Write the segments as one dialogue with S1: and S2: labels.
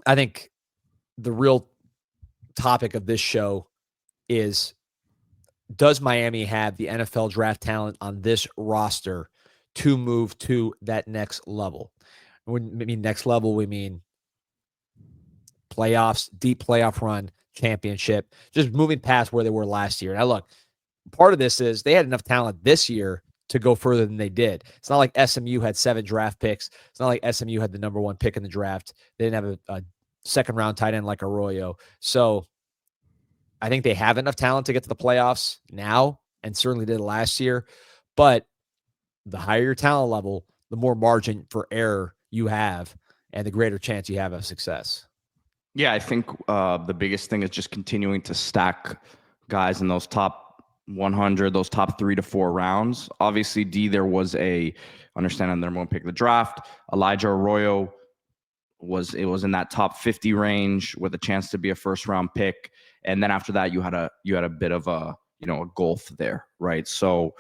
S1: I think the real topic of this show is, does Miami have the NFL draft talent on this roster to move to that next level? When we mean next level, we mean playoffs, deep playoff run, championship, just moving past where they were last year. Now, look, part of this is they had enough talent this year to go further than they did. It's not like SMU had 7 draft picks. It's not like SMU had the number 1 pick in the draft. They didn't have a second-round tight end like Arroyo. So I think they have enough talent to get to the playoffs now, and certainly did last year. But the higher your talent level, the more margin for error you have, and the greater chance you have of success.
S2: Yeah, I think the biggest thing is just continuing to stack guys in those top 100, those top 3 to 4 rounds. Obviously, there was understanding their one pick of the draft. Elijah Arroyo was in that top 50 range with a chance to be a first round pick. And then after that, you had a bit of a gulf there, right? So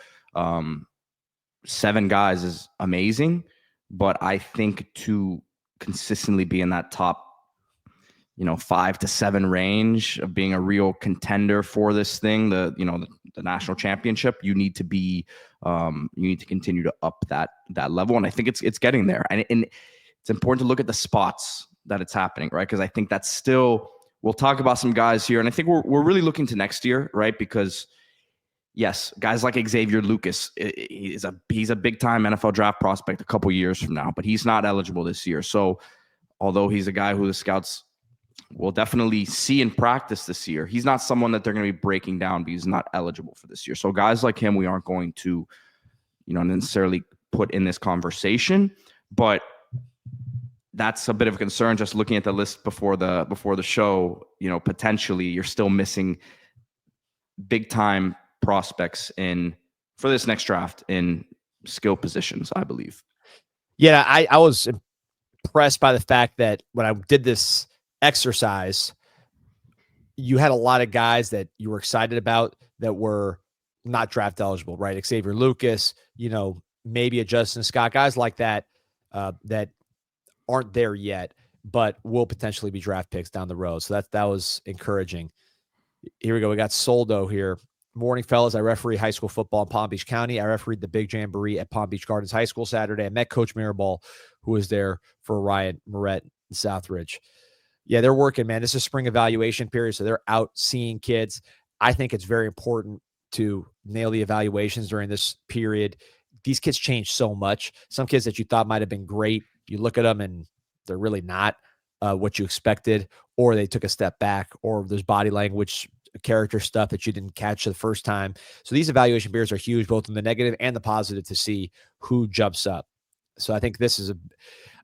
S2: 7 guys is amazing, but I think to consistently be in that top 5 to 7 range of being a real contender for this thing, the national championship, you need to be you need to continue to up that level, and I think it's getting there, and it's important to look at the spots that it's happening, right? Because I think that's still, we'll talk about some guys here, and I think we're really looking to next year, right? Because yes, guys like Xavier Lucas, he's a big time NFL draft prospect a couple years from now, but he's not eligible this year. So although he's a guy who the scouts will definitely see in practice this year, he's not someone that they're going to be breaking down because he's not eligible for this year. So guys like him, we aren't going to, necessarily put in this conversation, but that's a bit of a concern. Just looking at the list before the show, potentially you're still missing big time prospects for this next draft in skill positions, I believe.
S1: Yeah, I was impressed by the fact that when I did this exercise, you had a lot of guys that you were excited about that were not draft eligible, right? Xavier Lucas, maybe a Justin Scott, guys like that, that aren't there yet, but will potentially be draft picks down the road. So that was encouraging. Here we go. We got Soldo here. Morning, fellas. I referee high school football in Palm Beach County. I refereed the Big Jamboree at Palm Beach Gardens High School Saturday. I met Coach Mirabal, who was there for Ryan Moret in Southridge. Yeah, they're working, man. This is spring evaluation period, so they're out seeing kids. I think it's very important to nail the evaluations during this period. These kids change so much. Some kids that you thought might have been great, you look at them and they're really not what you expected, or they took a step back, or there's body language, character stuff that you didn't catch the first time. So these evaluation periods are huge, both in the negative and the positive, to see who jumps up. So I think this is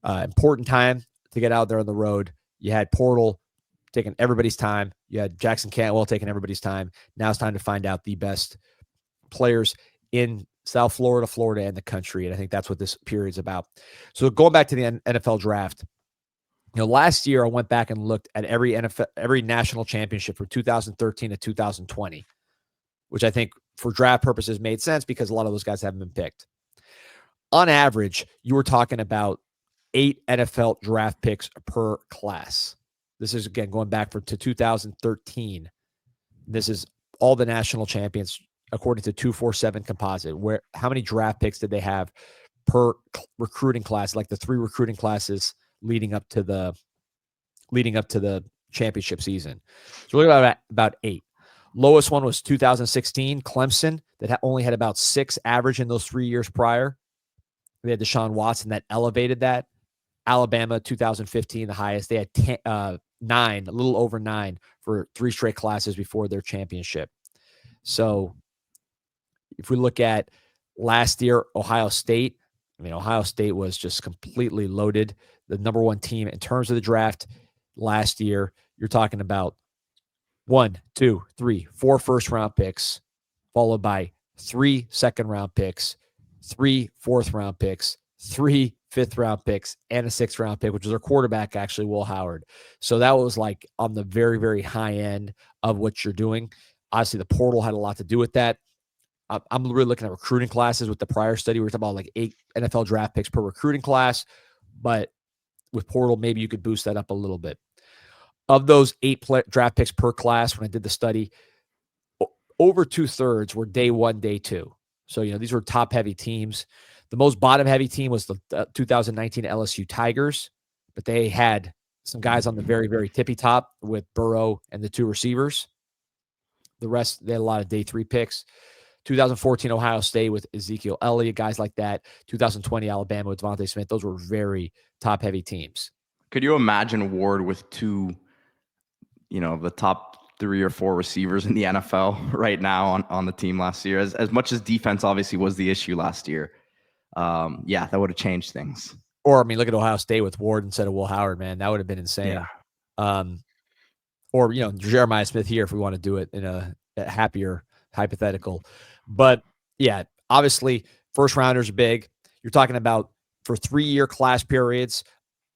S1: a important time to get out there on the road. You had Portal taking everybody's time. You had Jackson Cantwell taking everybody's time. Now it's time to find out the best players in South Florida, Florida, and the country. And I think that's what this period's about. So going back to the NFL draft, last year I went back and looked at every national championship from 2013 to 2020, which I think for draft purposes made sense because a lot of those guys haven't been picked. On average, you were talking about 8 NFL draft picks per class. This is, again, going back to 2013. This is all the national champions according to 247 composite. How many draft picks did they have per recruiting class, like the 3 recruiting classes leading up to the championship season? So we're looking at about 8. Lowest one was 2016, Clemson, that only had about 6 average in those 3 years prior. They had Deshaun Watson that elevated that. Alabama, 2015, the highest. They had 9, a little over 9 for 3 straight classes before their championship. So if we look at last year, Ohio State was just completely loaded. The number 1 team in terms of the draft last year. You're talking about 1, 2, 3, 4 first-round picks, followed by 3 second-round picks, 3 fourth-round picks, 3 fifth-round picks, and a 6th-round pick, which was our quarterback, actually, Will Howard. So that was like on the very, very high end of what you're doing. Obviously, the portal had a lot to do with that. I'm really looking at recruiting classes with the prior study. We were talking about like 8 NFL draft picks per recruiting class, but with portal, maybe you could boost that up a little bit. of those 8 draft picks per class, when I did the study, over 2/3 were day 1, day 2. So, these were top-heavy teams. The most bottom-heavy team was the 2019 LSU Tigers, but they had some guys on the very, very tippy top with Burrow and the 2 receivers. The rest, they had a lot of day 3 picks. 2014 Ohio State with Ezekiel Elliott, guys like that. 2020 Alabama with Devontae Smith. Those were very top-heavy teams.
S2: Could you imagine Ward with 2, the top 3 or 4 receivers in the NFL right now on the team last year? As much as defense obviously was the issue last year, that would have changed things.
S1: Or, look at Ohio State with Ward instead of Will Howard, man. That would have been insane.
S2: Yeah.
S1: Or, Jeremiah Smith here if we want to do it in a happier hypothetical. But, yeah, obviously, first rounders are big. You're talking about for 3-year class periods,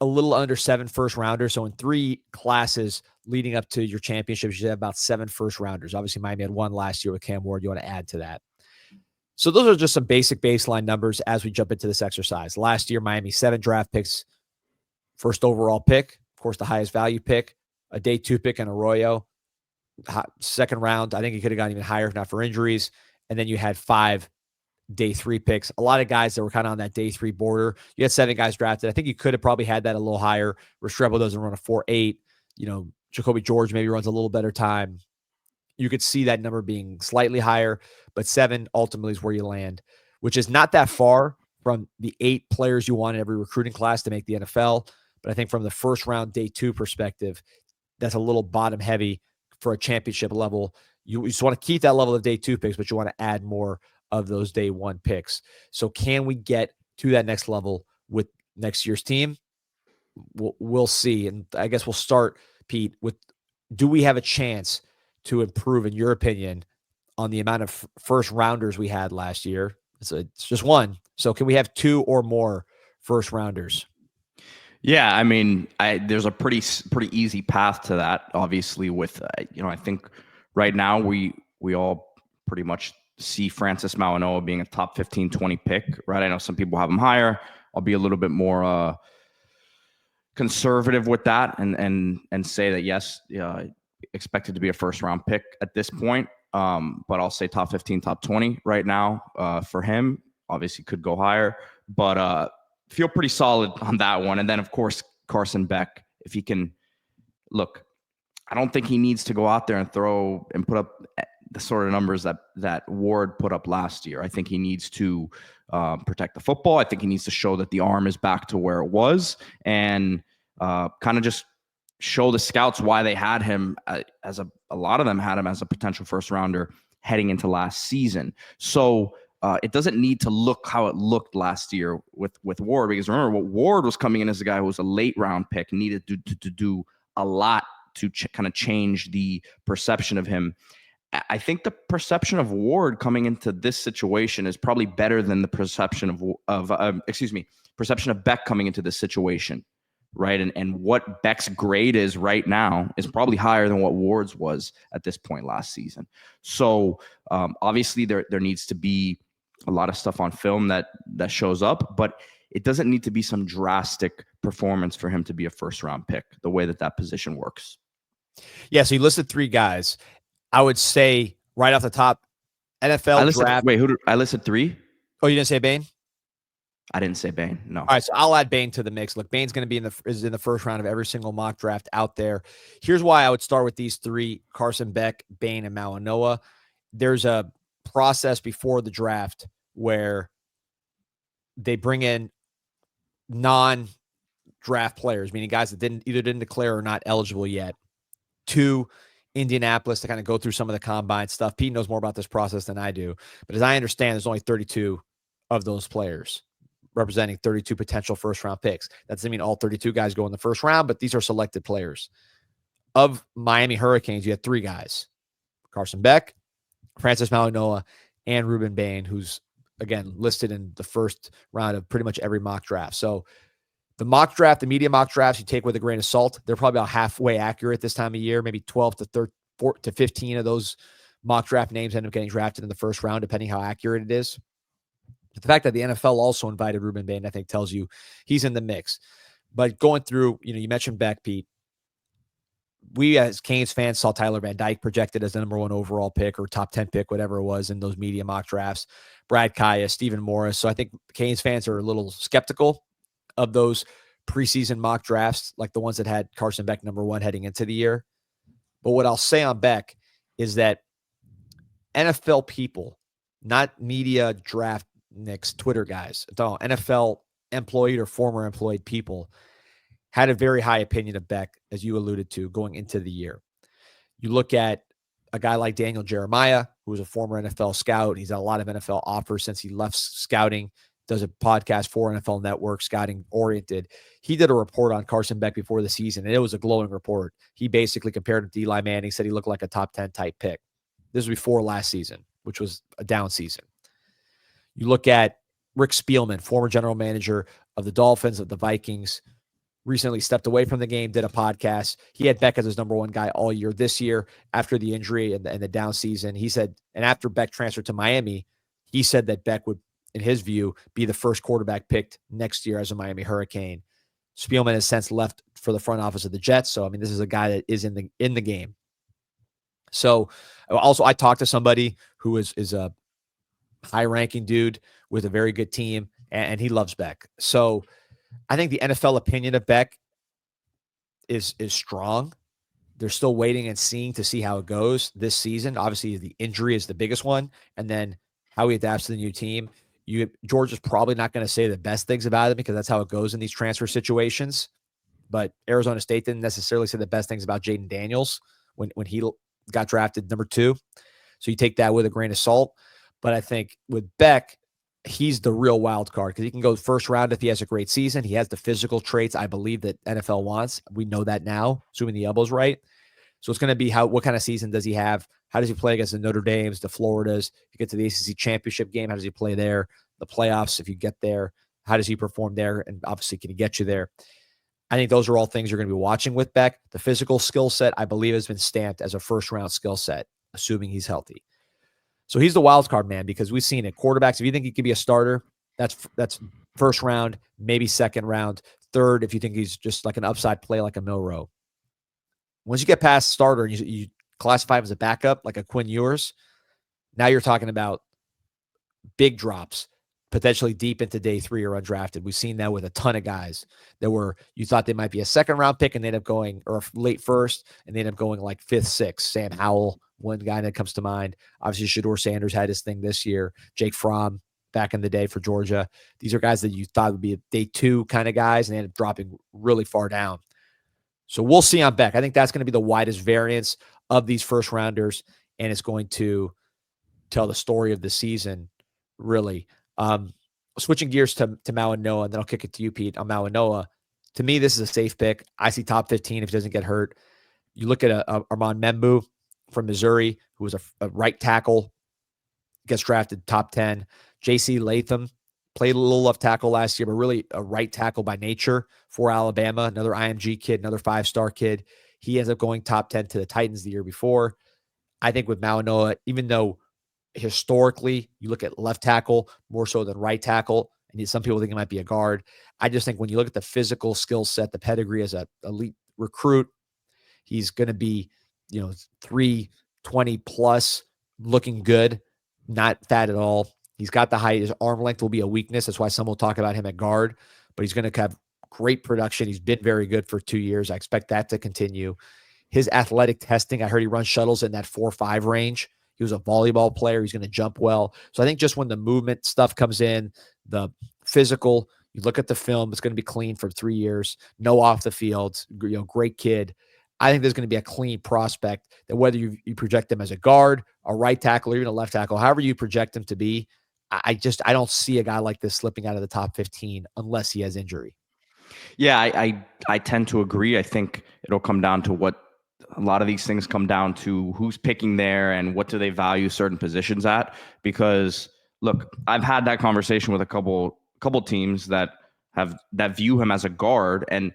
S1: a little under 7 first rounders. So in 3 classes leading up to your championships, you have about 7 first rounders. Obviously, Miami had 1 last year with Cam Ward. You want to add to that. So those are just some basic baseline numbers as we jump into this exercise. Last year, Miami 7 draft picks, first overall pick, of course, the highest value pick, a day 2 pick in Arroyo, second round. I think he could have gone even higher if not for injuries. And then you had 5 day 3 picks. A lot of guys that were kind of on that day 3 border. You had 7 guys drafted. I think you could have probably had that a little higher. Restrepo doesn't run a 4.8. Jacoby George maybe runs a little better time. You could see that number being slightly higher, but 7 ultimately is where you land, which is not that far from the 8 players you want in every recruiting class to make the NFL. But I think from the first round day 2 perspective, that's a little bottom heavy for a championship level. You just want to keep that level of day 2 picks, but you want to add more of those day 1 picks. So can we get to that next level with next year's team? We'll see. And I guess we'll start, Pete, with, do we have a chance to improve, in your opinion, on the amount of first rounders we had last year? It's just 1. So can we have 2 or more first rounders?
S2: Yeah, there's a pretty easy path to that. Obviously, with I think right now we all pretty much see Francis Mauigoa being a top 15, 20 pick, right? I know some people have him higher. I'll be a little bit more conservative with that and say that yes, expected to be a first round pick at this point. But I'll say top 15, top 20 right now for him. Obviously could go higher, but feel pretty solid on that one. And then of course, Carson Beck, if he can look, I don't think he needs to go out there and throw and put up the sort of numbers that Ward put up last year. I think he needs to protect the football. I think he needs to show that the arm is back to where it was and kind of just show the scouts why they had him as a lot of them had him as a potential first rounder heading into last season. So it doesn't need to look how it looked last year with Ward, because remember what Ward was coming in as a guy who was a late round pick, needed to do a lot to kind of change the perception of him. I think the perception of Ward coming into this situation is probably better than the perception of Beck coming into this situation, right? And what Beck's grade is right now is probably higher than what Ward's was at this point last season. So obviously there needs to be a lot of stuff on film that shows up, but it doesn't need to be some drastic performance for him to be a first round pick, the way that position works.
S1: Yeah, so you listed 3 guys. I would say right off the top, NFL draft.
S2: Wait, I listed 3?
S1: Oh, you didn't say Bain?
S2: I didn't say Bain. No.
S1: All right, so I'll add Bain to the mix. Look, Bain's going to be in the first round of every single mock draft out there. Here's why I would start with these 3: Carson Beck, Bain, and Mauigoa. There's a process before the draft where they bring in non-draft players, meaning guys that didn't declare or not eligible yet, to Indianapolis to kind of go through some of the combine stuff. Pete knows more about this process than I do, but as I understand, there's only 32 of those players representing 32 potential first round picks. That doesn't mean all 32 guys go in the first round, but these are selected players. Of Miami Hurricanes, you had 3 guys: Carson Beck, Francis Mauigoa, and Ruben Bain, who's again listed in the first round of pretty much every mock draft. So the mock draft, the media mock drafts, you take with a grain of salt. They're probably about halfway accurate this time of year. Maybe 12 to 15 of those mock draft names end up getting drafted in the first round, depending how accurate it is. But the fact that the NFL also invited Ruben Bain, I think, tells you he's in the mix. But going through, you mentioned Beck, Pete. we as Canes fans saw Tyler Van Dyke projected as the number 1 overall pick or top 10 pick, whatever it was in those media mock drafts. Brad Kaya, Stephen Morris. So I think Canes fans are a little skeptical of those preseason mock drafts, like the ones that had Carson Beck number 1 heading into the year. But what I'll say on Beck is that NFL people, not media draft nicks, Twitter guys, NFL employed or former employed people had a very high opinion of Beck, as you alluded to, going into the year. You look at a guy like Daniel Jeremiah, who was a former NFL scout. He's had a lot of NFL offers since he left scouting, does a podcast for NFL Network, scouting oriented. He did a report on Carson Beck before the season, and it was a glowing report. He basically compared him to Eli Manning, said he looked like a top 10 type pick. This was before last season, which was a down season. You look at Rick Spielman, former general manager of the Dolphins, of the Vikings, recently stepped away from the game, did a podcast. He had Beck as his number 1 guy all year this year after the injury and the down season. He said, and after Beck transferred to Miami, he said that Beck would, in his view, be the first quarterback picked next year as a Miami Hurricane. Spielman has since left for the front office of the Jets. So, I mean, this is a guy that is in the game. So also I talked to somebody who is a high ranking dude with a very good team, and he loves Beck. So I think the NFL opinion of Beck is strong. They're still waiting and seeing to see how it goes this season. Obviously, the injury is the biggest one, and then how he adapts to the new team. George is probably not going to say the best things about it because that's how it goes in these transfer situations. But Arizona State didn't necessarily say the best things about Jaden Daniels when he got drafted number 2. So you take that with a grain of salt. But I think with Beck, he's the real wild card because he can go first round if he has a great season. He has the physical traits I believe that NFL wants. We know that now, assuming the elbow's right. So it's going to be what kind of season does he have? How does he play against the Notre Dames, the Floridas? If you get to the ACC championship game, how does he play there? The playoffs, if you get there, how does he perform there? And obviously, can he get you there? I think those are all things you're going to be watching with Beck. The physical skill set, I believe, has been stamped as a first-round skill set, assuming he's healthy. So he's the wild card man because we've seen it. Quarterbacks, if you think he could be a starter, that's first round, maybe second round, third if you think he's just like an upside play like a Milroe. Once you get past starter and you classify him as a backup like a Quinn Ewers, now you're talking about big drops, potentially deep into day 3 or undrafted. We've seen that with a ton of guys that you thought they might be a second round pick and they end up going, or late first, and they end up going like 5th, 6th. Sam Howell, one guy that comes to mind. Obviously, Shedeur Sanders had his thing this year. Jake Fromm back in the day for Georgia. These are guys that you thought would be a day 2 kind of guys, and they end up dropping really far down. So we'll see on Beck. I think that's going to be the widest variance of these first rounders, and it's going to tell the story of the season, really. Switching gears to Mauigoa, and then I'll kick it to you, Pete, on Mauigoa. To me, this is a safe pick. I see top 15 if he doesn't get hurt. You look at Armand Membu from Missouri, who was a right tackle, gets drafted top 10. J.C. Latham played a little left tackle last year, but really a right tackle by nature for Alabama. Another IMG kid, another 5-star kid. He ends up going top 10 to the Titans the year before. I think with Mauigoa, even though historically you look at left tackle more so than right tackle, and some people think it might be a guard, I just think when you look at the physical skill set, the pedigree as an elite recruit, he's going to be, 320 plus, looking good, not fat at all. He's got the height. His arm length will be a weakness. That's why some will talk about him at guard, but he's going to have great production. He's been very good for 2 years. I expect that to continue. His athletic testing, I heard he runs shuttles in that 4.5 range. He was a volleyball player. He's going to jump well. So I think just when the movement stuff comes in, the physical, you look at the film, it's going to be clean for 3 years. No off the field, great kid. I think there's going to be a clean prospect that whether you project them as a guard, a right tackle, or even a left tackle, however you project him to be, I don't see a guy like this slipping out of the top 15 unless he has injury.
S2: Yeah, I tend to agree. I think it'll come down to what a lot of these things come down to who's picking there and what do they value certain positions at. Because look, I've had that conversation with a couple teams that view him as a guard, and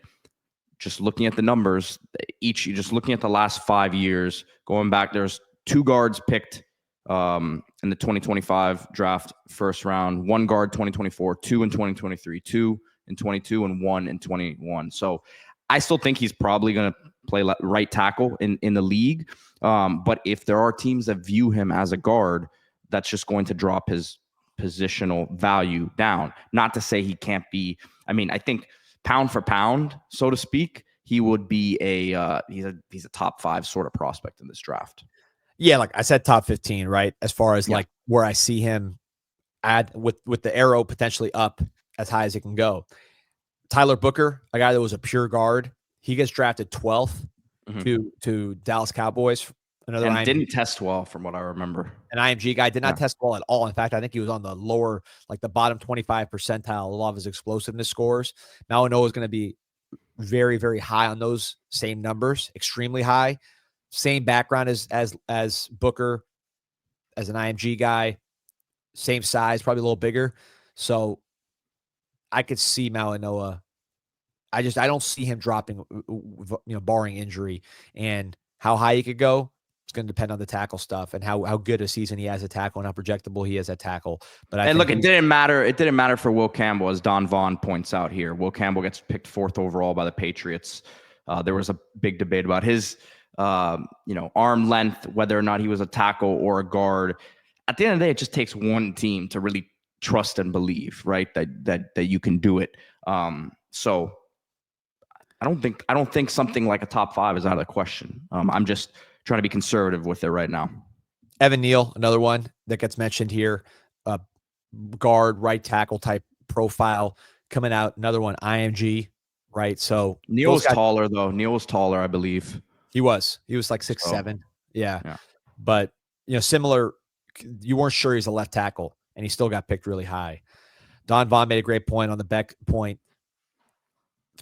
S2: just looking at the numbers, just looking at the last 5 years, going back, there's 2 guards picked in the 2025 draft first round, 1 guard 2024, 2 in 2023, 2 in 22, and 1 in 21. So I still think he's probably going to play right tackle in the league. But if there are teams that view him as a guard, that's just going to drop his positional value down. Not to say he can't be. I mean, I think pound for pound, so to speak, he would be he's a top 5 sort of prospect in this draft.
S1: Yeah, like I said, top 15, right? As far as like where I see him with the arrow potentially up as high as it can go. Tyler Booker, a guy that was a pure guard, he gets drafted 12th to Dallas Cowboys. Another
S2: and didn't test well from what I remember.
S1: An IMG guy did not test well at all. In fact, I think he was on the lower, like the bottom 25 percentile, a lot of his explosiveness scores. Mauigoa is going to be very, very high on those same numbers, extremely high. Same background as Booker, as an IMG guy, same size, probably a little bigger. So I could see Mauigoa. I don't see him dropping, barring injury, and how high he could go. It's going to depend on the tackle stuff and how good a season he has at tackle and how projectable he is at tackle. But
S2: it didn't matter. It didn't matter for Will Campbell, as Don Vaughn points out here. Will Campbell gets picked 4th overall by the Patriots. There was a big debate about his, arm length, whether or not he was a tackle or a guard. At the end of the day, it just takes one team to really trust and believe, right? That you can do it. So I don't think something like a top 5 is out of the question. I'm just trying to be conservative with it right now.
S1: Evan Neal, another one that gets mentioned here, guard, right tackle type profile coming out. Another one, IMG, right? So
S2: Neal was taller though. Neal was taller, I believe.
S1: He was like 6'7". Yeah. But similar. You weren't sure he's a left tackle, and he still got picked really high. Don Vaughn made a great point on the Beck point.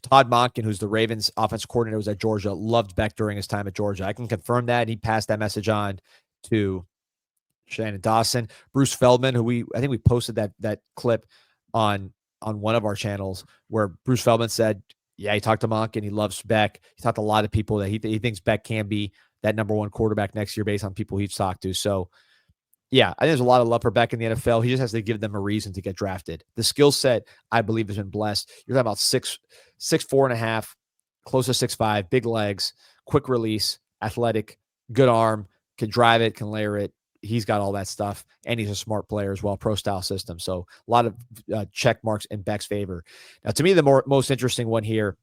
S1: Todd Monken, who's the Ravens offensive coordinator, was at Georgia, loved Beck during his time at Georgia. I can confirm that. He passed that message on to Shannon Dawson. Bruce Feldman, who I think we posted that clip on one of our channels, where Bruce Feldman said, yeah, he talked to Monken, he loves Beck. He talked to a lot of people that he thinks Beck can be that number 1 quarterback next year based on people he's talked to. So, yeah, I think there's a lot of love for Beck in the NFL. He just has to give them a reason to get drafted. The skill set, I believe, has been blessed. You're talking about 6'4.5", close to 6'5", big legs, quick release, athletic, good arm, can drive it, can layer it. He's got all that stuff, and he's a smart player as well, pro-style system. So a lot of check marks in Beck's favor. Now, to me, the most interesting one here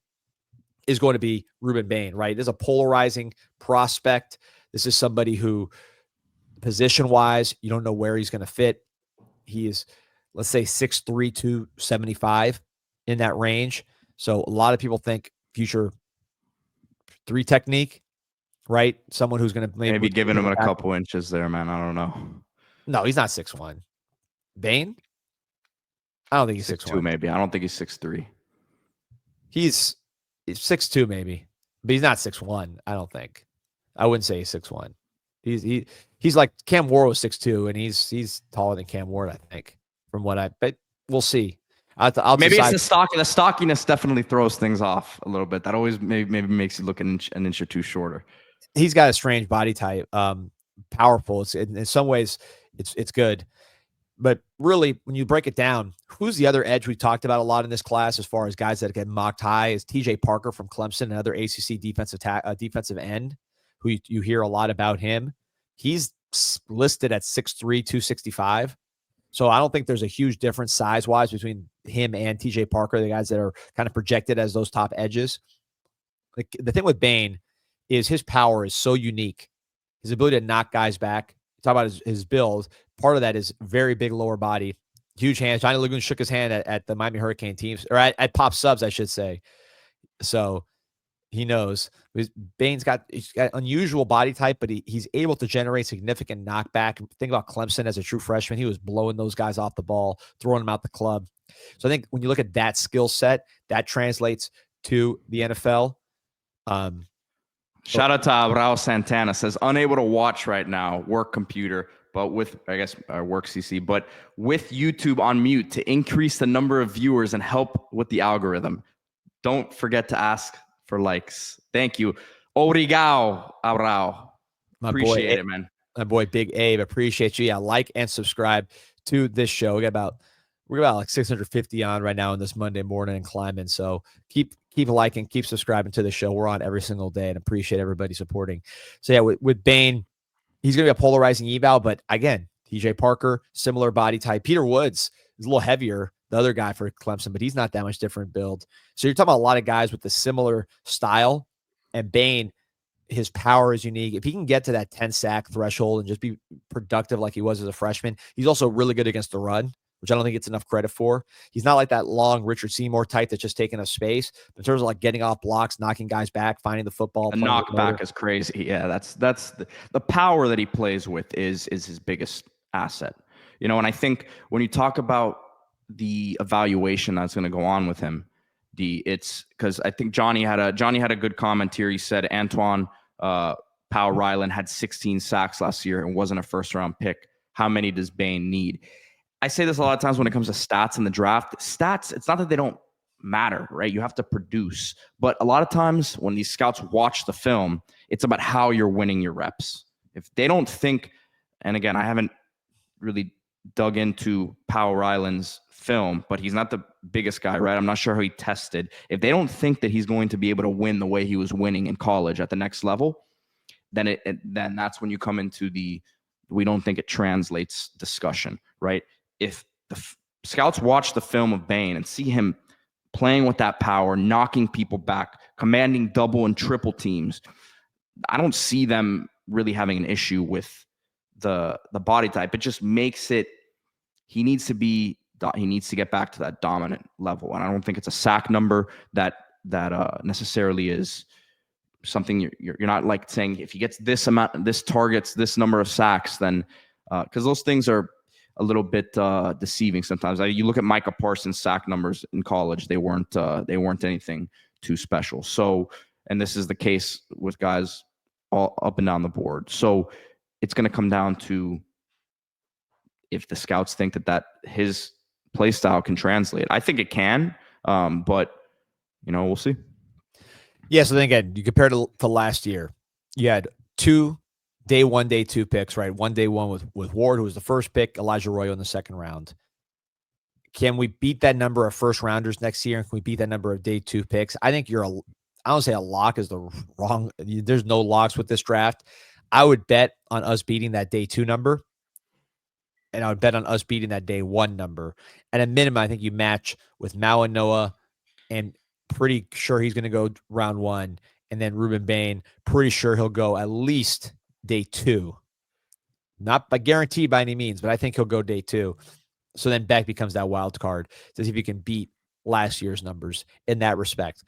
S1: is going to be Ruben Bain, right? This is a polarizing prospect. This is somebody who, position-wise, you don't know where he's going to fit. He is, let's say, 6'3", 275 in that range. So a lot of people think future 3 technique, right? Someone who's going to
S2: maybe giving him a couple inches there, man. I don't know.
S1: No, he's not 6'1". Bain? I don't think he's 6'1".
S2: Maybe. I don't think he's 6'3".
S1: He's 6'2", maybe, but he's not 6'1". I don't think. I wouldn't say he's 6'1". He's like Cam Ward was 6'2", and he's taller than Cam Ward, I think, but we'll see.
S2: Maybe it's the stock. The stockiness definitely throws things off a little bit. That always maybe makes you look an inch or 2 shorter.
S1: He's got a strange body type. Powerful. It's in some ways it's good, but really when you break it down, who's the other edge we talked about a lot in this class as far as guys that get mocked high is TJ Parker from Clemson, another ACC defensive end, who you hear a lot about him. He's listed at 6'3", 265. So I don't think there's a huge difference size-wise between him and TJ Parker, the guys that are kind of projected as those top edges. The thing with Bain is his power is so unique. His ability to knock guys back. Talk about his build. Part of that is very big lower body, huge hands. Johnny Lagoon shook his hand at the Miami Hurricane teams, or at Pop Subs, I should say. So he knows. Bain's got unusual body type, but he's able to generate significant knockback. Think about Clemson as a true freshman. He was blowing those guys off the ball, throwing them out the club. So I think when you look at that skill set, that translates to the NFL.
S2: Shout out to Raul Santana, says unable to watch right now, work computer, but with, I guess, work CC, but with YouTube on mute to increase the number of viewers and help with the algorithm. Don't forget to ask for likes. Thank you. Obrigado, Raul. Appreciate it, man.
S1: My boy Big Abe, appreciate you. Yeah, like and subscribe to this show. We're about like 650 on right now on this Monday morning and climbing. So keep keep liking, keep subscribing to the show. We're on every single day and appreciate everybody supporting. So yeah, with Bain, he's going to be a polarizing eval, but again, TJ Parker, similar body type. Peter Woods is a little heavier, the other guy for Clemson, but he's not that much different build. So you're talking about a lot of guys with the similar style, and Bain, his power is unique. If he can get to that 10 sack threshold and just be productive like he was as a freshman, he's also really good against the run, which I don't think it's enough credit for. He's not like that long Richard Seymour type that's just taking up space. But in terms of like getting off blocks, knocking guys back, finding the football.
S2: The knockback is crazy. Yeah, that's the power that he plays with is his biggest asset. You know, and I think when you talk about the evaluation that's going to go on with him, it's because I think Johnny had a good comment here. He said Antoine Powell Ryland had 16 sacks last year and wasn't a first round pick. How many does Bain need? I say this a lot of times when it comes to stats in the draft. Stats, it's not that they don't matter, right? You have to produce. But a lot of times when these scouts watch the film, it's about how you're winning your reps. If they don't think, and again, I haven't really dug into Powell Ryland's film, but he's not the biggest guy, right? I'm not sure how he tested. If they don't think that he's going to be able to win the way he was winning in college at the next level, then then that's when you come into the we don't think it translates discussion, right? If the scouts watch the film of Bain and see him playing with that power, knocking people back, commanding double and triple teams, I don't see them really having an issue with the body type. It just makes it, he needs to get back to that dominant level. And I don't think it's a sack number that necessarily is something you're not like saying if he gets this amount, this targets this number of sacks, then because those things are a little bit deceiving sometimes. You look at Micah Parsons' sack numbers in college; they weren't anything too special. So, and this is the case with guys all up and down the board. So, it's going to come down to if the scouts think that his play style can translate. I think it can, but we'll see.
S1: Yeah. So then again, you compare to last year, you had 2 day 1, day 2 picks, right? 1 day 1 with Ward, who was the first pick, Elijah Arroyo in the second round. Can we beat that number of first rounders next year? And can we beat that number of day 2 picks? I think I don't say a lock is the wrong. There's no locks with this draft. I would bet on us beating that day 2 number. And I would bet on us beating that day 1 number. At a minimum, I think you match with Mauigoa, and pretty sure he's going to go round 1. And then Ruben Bain, pretty sure he'll go at least day 2. Not by guarantee by any means, but I think he'll go day 2. So then Beck becomes that wild card to see if he can beat last year's numbers in that respect.